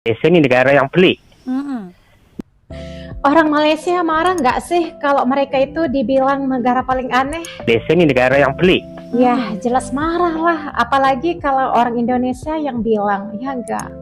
Malaysia ni negara yang pelik. Orang Malaysia marah nggak sih kalau mereka itu dibilang negara paling aneh? Malaysia ni negara yang pelik. Ya, jelas marah lah. Apalagi kalau orang Indonesia yang bilang, ya enggak.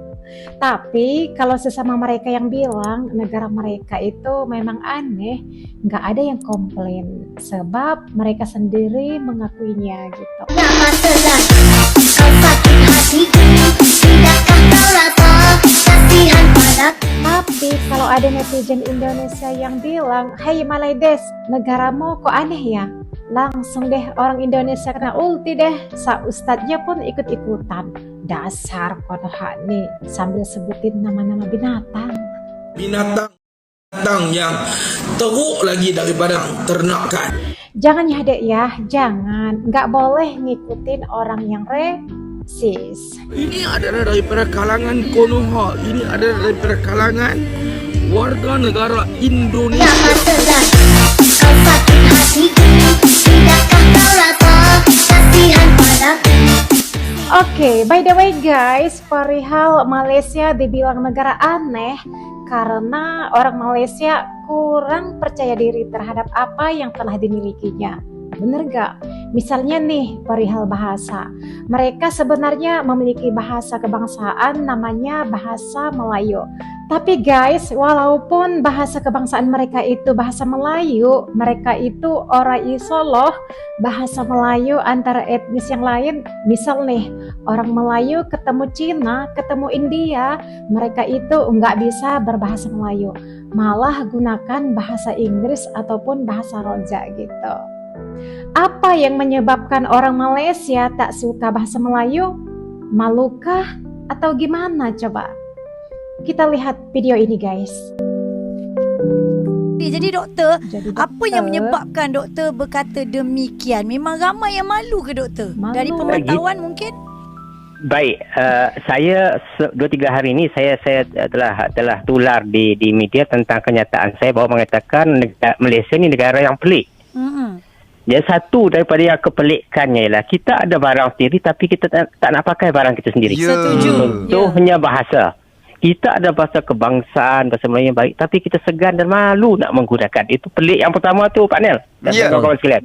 Tapi kalau sesama mereka yang bilang negara mereka itu memang aneh, nggak ada yang komplain. Sebab mereka sendiri mengakuinya gitu. Lama telah kau sakit hatiku, tidakkah kau rasa kasihan padaku? Tapi kalau ada netizen Indonesia yang bilang, "Hey Malaides, negaramu kok aneh ya?" Langsung deh orang Indonesia kena ulti deh. Sa ustadznya pun ikut-ikutan. Dasar konoha nih, sambil sebutin nama-nama binatang. Binatang yang teruk lagi daripada ternakan. Jangan ya dek ya, jangan. Nggak boleh ngikutin orang yang resis. Ini adalah daripada kalangan Konoha. Ini adalah daripada kalangan warga negara Indonesia. Lama telah kau sakit hatiku, tidakkah kau rasa kasihan padaku? Oke, by the way guys, perihal Malaysia dibilang negara aneh karena orang Malaysia kurang percaya diri terhadap apa yang telah dimilikinya. Bener gak? Misalnya nih, perihal bahasa. Mereka sebenarnya memiliki bahasa kebangsaan namanya bahasa Melayu. Tapi guys, walaupun bahasa kebangsaan mereka itu bahasa Melayu, mereka itu orang iso loh bahasa Melayu antara etnis yang lain. Misal nih, orang Melayu ketemu Cina, ketemu India, mereka itu nggak bisa berbahasa Melayu. Malah gunakan bahasa Inggris ataupun bahasa Roja gitu. Apa yang menyebabkan orang Malaysia tak suka bahasa Melayu? Malukah atau gimana coba? Kita lihat video ini guys. Jadi doktor, apa yang menyebabkan doktor berkata demikian? Memang ramai yang malu ke doktor? Malu. Dari pemantauan mungkin? Baik, saya 2-3 hari ini saya telah tular di media tentang kenyataan saya bahawa mengatakan Malaysia ni negara yang pelik. Jadi satu daripada yang kepelikannya ialah kita ada barang sendiri tapi kita tak nak pakai barang kita sendiri. Setuju. Contohnya bahasa. Kita ada bahasa kebangsaan, bahasa Melayu yang baik, tapi kita segan dan malu nak menggunakan. Itu pelik yang pertama tu Pak Nel dan kawan-kawan sekalian.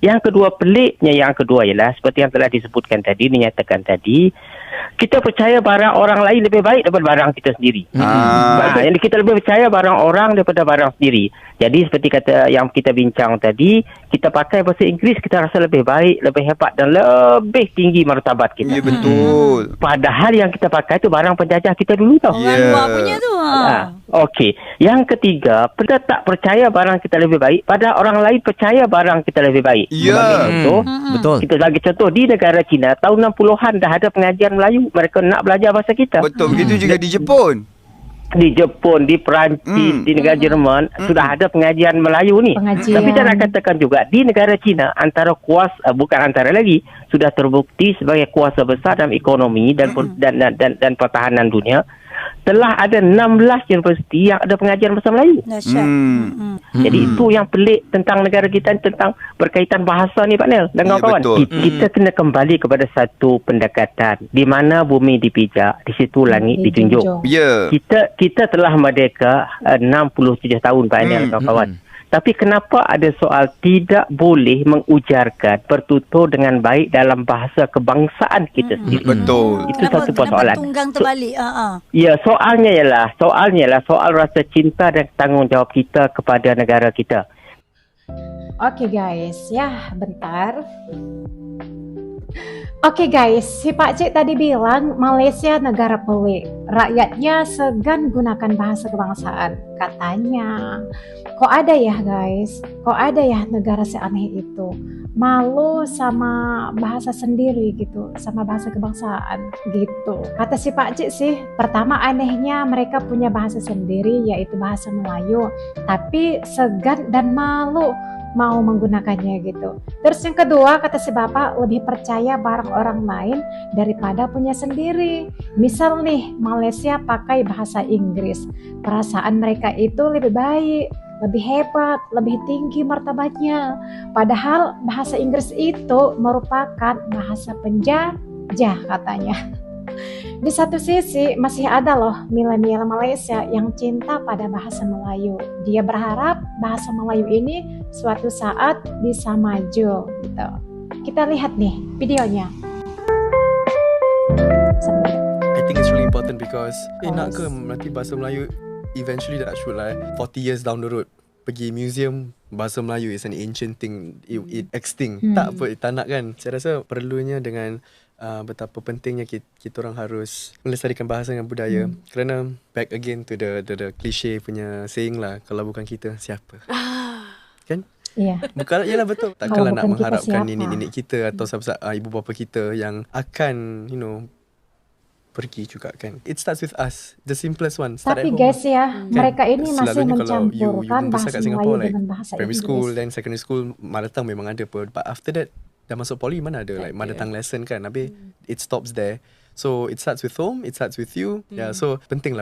Yang kedua, peliknya yang kedua ialah seperti yang telah disebutkan tadi, dinyatakan tadi, kita percaya barang orang lain lebih baik daripada barang kita sendiri. Yang kita lebih percaya barang orang daripada barang sendiri. Jadi seperti kata yang kita bincang tadi, kita pakai bahasa Inggeris, kita rasa lebih baik, lebih hebat dan lebih tinggi martabat kita. Ya betul. Padahal yang kita pakai itu barang penjajah kita dulu tau. Orang luar punya tu. Okey. Yang ketiga, kita tak percaya barang kita lebih baik, padahal orang lain percaya barang kita lebih baik. Sebagai contoh, Betul. kita bagi contoh di negara China tahun 60-an dah ada pengajian Melayu, mereka nak belajar bahasa kita. Betul. Begitu juga di Jepun. Di Jepun, di Perancis, di negara Jerman sudah ada pengajian Melayu ni. Pengajian. Tapi saya nak katakan juga di negara China antara kuasa bukan antara lagi sudah terbukti sebagai kuasa besar dalam ekonomi dan pertahanan dunia. Telah ada 16 universiti yang ada pengajian bahasa Melayu. Dahsyat. Jadi itu yang pelik tentang negara kita tentang berkaitan bahasa ni Pak Nel dan Ya, kawan-kawan. betul. Kita kena kembali kepada satu pendekatan di mana bumi dipijak, di situ langit dijunjung. Ya. Kita telah merdeka 67 tahun Pak Nel kawan-kawan. Tapi kenapa ada soal tidak boleh mengujarkan bertutur dengan baik dalam bahasa kebangsaan kita sendiri? Betul. Itu satu persoalan. Tunggang terbalik? Ya, soalnya ialah soal rasa cinta dan tanggungjawab kita kepada negara kita. Oke guys, ya bentar. Oke guys, si Pak Cik tadi bilang Malaysia negara pelik. Rakyatnya segan gunakan bahasa kebangsaan. Katanya, kok ada ya guys? Kok ada ya negara seaneh itu? Malu sama bahasa sendiri gitu, sama bahasa kebangsaan gitu. Kata si Pak Cik sih, pertama anehnya mereka punya bahasa sendiri yaitu bahasa Melayu. Tapi segan dan malu mau menggunakannya gitu. Terus yang kedua, kata si bapak, lebih percaya barang orang lain daripada punya sendiri. Misal nih, Malaysia pakai bahasa Inggris, perasaan mereka itu lebih baik, lebih hebat, lebih tinggi martabatnya. Padahal bahasa Inggris itu merupakan bahasa penjajah katanya. Di satu sisi masih ada loh milenial Malaysia yang cinta pada bahasa Melayu. Dia berharap bahasa Melayu ini suatu saat bisa maju gitu. Kita lihat nih videonya. I think it's really important because nak ke nanti bahasa Melayu eventually that should 40 years down the road pergi museum bahasa Melayu is an ancient thing, it extinct. Tak apa, tak nak kan. Saya rasa perlunya dengan betapa pentingnya kita orang harus melestarikan bahasa dan budaya. Kerana back again to the cliche punya saying lah, kalau bukan kita siapa? Kan? Iya. Bukan, yalah betul. Takkanlah nak bukan kita mengharapkan siapa? nenek-nenek kita atau ibu bapa kita yang akan pergi juga kan. It starts with us. The simplest one. Start Tapi at home guys lah. ya, mereka ini masih Selalunya kalau you mencampurkan membesar bahasa kat Melayu Singapore, dengan bahasa primary Inggris. school then secondary school mother tongue memang ada apa. But after that dah masuk poly mana ada mother tongue lesson kan. Habis it stops there. So it starts with home, it starts with you. Yeah, so penting.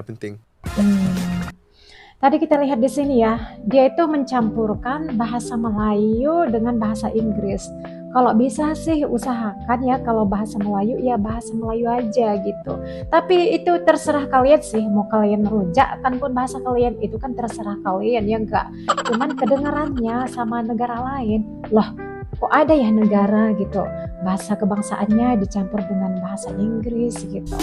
Tadi kita lihat di sini ya, dia itu mencampurkan bahasa Melayu dengan bahasa Inggris. Kalau bisa sih usahakan ya kalau bahasa Melayu ya bahasa Melayu aja gitu. Tapi itu terserah kalian sih, mau kalian merujakkan pun bahasa kalian itu kan terserah kalian ya enggak. Cuman kedengarannya sama negara lain, loh kok ada ya negara gitu bahasa kebangsaannya dicampur dengan bahasa Inggris gitu.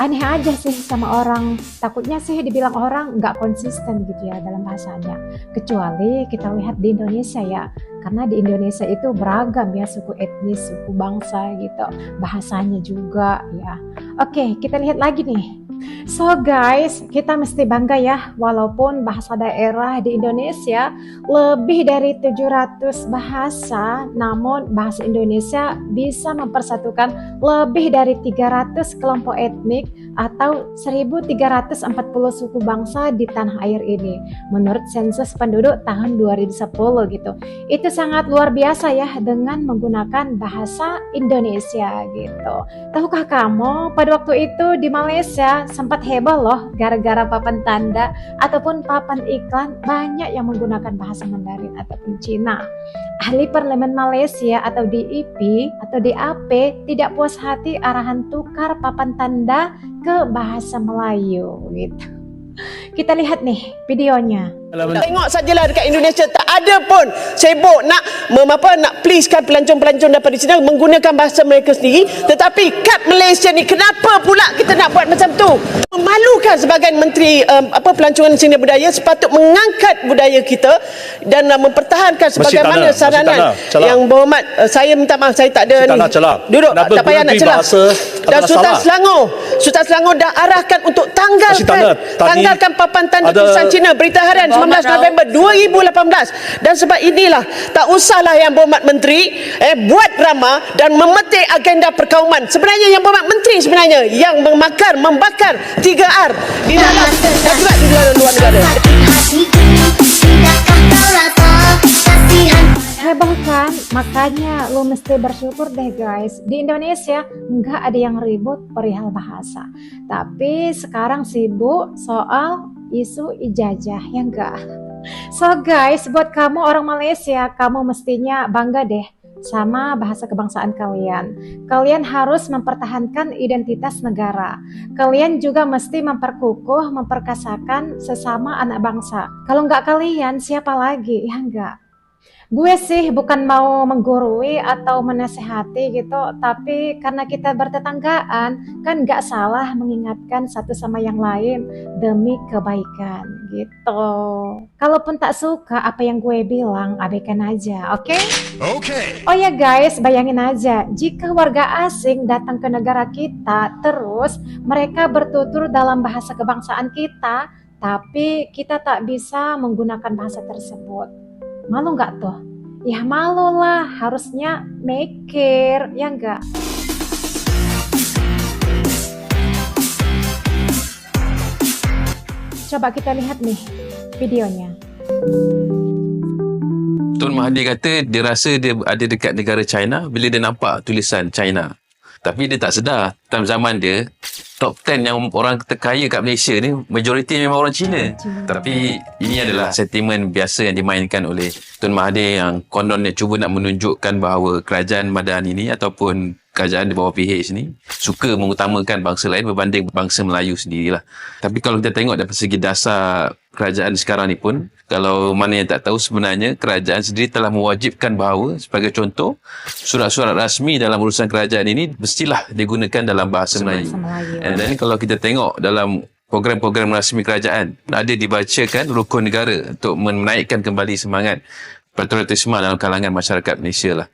Aneh aja sih sama orang, takutnya sih dibilang orang nggak konsisten gitu ya dalam bahasanya. Kecuali kita lihat di Indonesia ya, karena di Indonesia itu beragam ya suku etnis, suku bangsa gitu, bahasanya juga ya. Oke, kita lihat lagi nih. So guys, kita mesti bangga ya, walaupun bahasa daerah di Indonesia lebih dari 700 bahasa, namun bahasa Indonesia bisa mempersatukan lebih dari 300 kelompok etnik atau 1.340 suku bangsa di tanah air ini menurut sensus penduduk tahun 2010 gitu. Itu sangat luar biasa ya dengan menggunakan bahasa Indonesia gitu. Tahukah kamu pada waktu itu di Malaysia sempat heboh loh gara-gara papan tanda ataupun papan iklan banyak yang menggunakan bahasa Mandarin ataupun Cina. Ahli Parlemen Malaysia atau DIP atau DAP tidak puas hati arahan tukar papan tanda ke bahasa Melayu gitu. Kita lihat nih videonya. Tengok sajalah dekat Indonesia tak ada pun sibuk nak nak pleasekan pelancong-pelancong daripada China menggunakan bahasa mereka sendiri, tetapi kat Malaysia ni kenapa pula kita nak buat macam tu? Memalukan sebagai menteri pelancongan seni budaya sepatut mengangkat budaya kita dan mempertahankan sebagaimana saranan yang berhormat. Saya minta maaf saya tak ada ni. Duduk tak payah nak celah. Dan Sultan Selangor dah arahkan untuk tanggalkan papan tanda tulisan Cina berita harian 19 November 2018. Dan sebab inilah tak usahlah yang berhormat menteri buat drama dan memetik agenda perkauman. Sebenarnya yang berhormat menteri sebenarnya yang membakar 3R di dalam dan juga di luar negara. Heboh kan? Makanya lu mesti bersyukur deh guys. Di Indonesia nggak ada yang ribut perihal bahasa. Tapi sekarang sibuk soal isu ijazah ya enggak? So guys, buat kamu orang Malaysia, kamu mestinya bangga deh sama bahasa kebangsaan kalian. Kalian harus mempertahankan identitas negara. Kalian juga mesti memperkukuh, memperkasakan sesama anak bangsa. Kalau nggak kalian, siapa lagi? Ya enggak? Gue sih bukan mau menggurui atau menasehati gitu, tapi karena kita bertetanggaan, kan nggak salah mengingatkan satu sama yang lain demi kebaikan gitu. Kalaupun tak suka apa yang gue bilang, abaikan aja, oke? Oke. Oh ya guys, bayangin aja, jika warga asing datang ke negara kita, terus mereka bertutur dalam bahasa kebangsaan kita, tapi kita tak bisa menggunakan bahasa tersebut. Malu nggak tuh? Ya malu lah, harusnya mikir, ya nggak? Coba kita lihat nih videonya. Tun Mahathir kata dia rasa dia ada dekat negara China bila dia nampak tulisan China. Tapi dia tak sedar, time zaman dia, top 10 yang orang terkaya kat Malaysia ni, majoriti memang orang Cina. Tapi ini adalah sentimen biasa yang dimainkan oleh Tun Mahathir yang kononnya cuba nak menunjukkan bahawa kerajaan Madani ini ataupun kerajaan di bawah PH ni suka mengutamakan bangsa lain berbanding bangsa Melayu sendirilah. Tapi kalau kita tengok dari segi dasar kerajaan sekarang ni pun, kalau mana yang tak tahu, sebenarnya kerajaan sendiri telah mewajibkan bahawa sebagai contoh, surat-surat rasmi dalam urusan kerajaan ini mestilah digunakan dalam bahasa Melayu. Dan kalau kita tengok dalam program-program rasmi kerajaan, ada dibacakan rukun negara untuk menaikkan kembali semangat patriotisme dalam kalangan masyarakat Malaysia lah.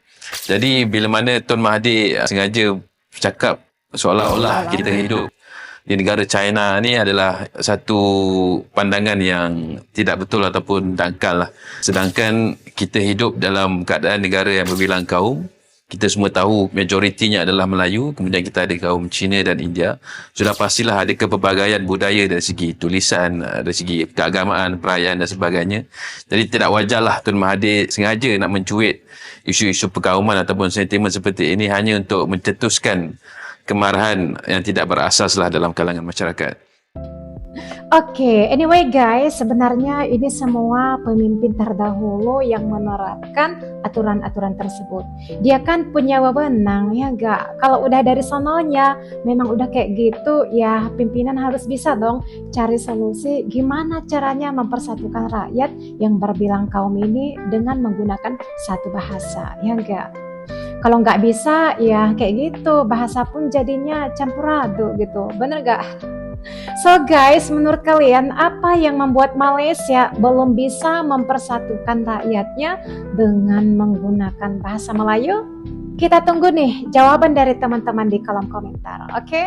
Jadi bila mana Tun Mahathir sengaja cakap seolah-olah kita hidup di negara China ni adalah satu pandangan yang tidak betul ataupun dangkal lah. Sedangkan kita hidup dalam keadaan negara yang berbilang kaum. Kita semua tahu majoritinya adalah Melayu, kemudian kita ada kaum Cina dan India. Sudah pastilah ada kepelbagaian budaya dari segi tulisan, dari segi keagamaan, perayaan dan sebagainya. Jadi tidak wajarlah Tun Mahathir sengaja nak mencuit isu-isu perkauman ataupun sentimen seperti ini hanya untuk mencetuskan kemarahan yang tidak berasas lah dalam kalangan masyarakat. Oke, anyway guys, sebenarnya ini semua pemimpin terdahulu yang menerapkan aturan-aturan tersebut. Dia kan punya wewenang, ya enggak? Kalau udah dari sononya, memang udah kayak gitu, ya pimpinan harus bisa dong cari solusi gimana caranya mempersatukan rakyat yang berbilang kaum ini dengan menggunakan satu bahasa, ya enggak? Kalau nggak bisa, ya kayak gitu, bahasa pun jadinya campur aduk gitu, bener nggak? So guys, menurut kalian apa yang membuat Malaysia belum bisa mempersatukan rakyatnya dengan menggunakan bahasa Melayu? Kita tunggu nih jawaban dari teman-teman di kolom komentar, oke?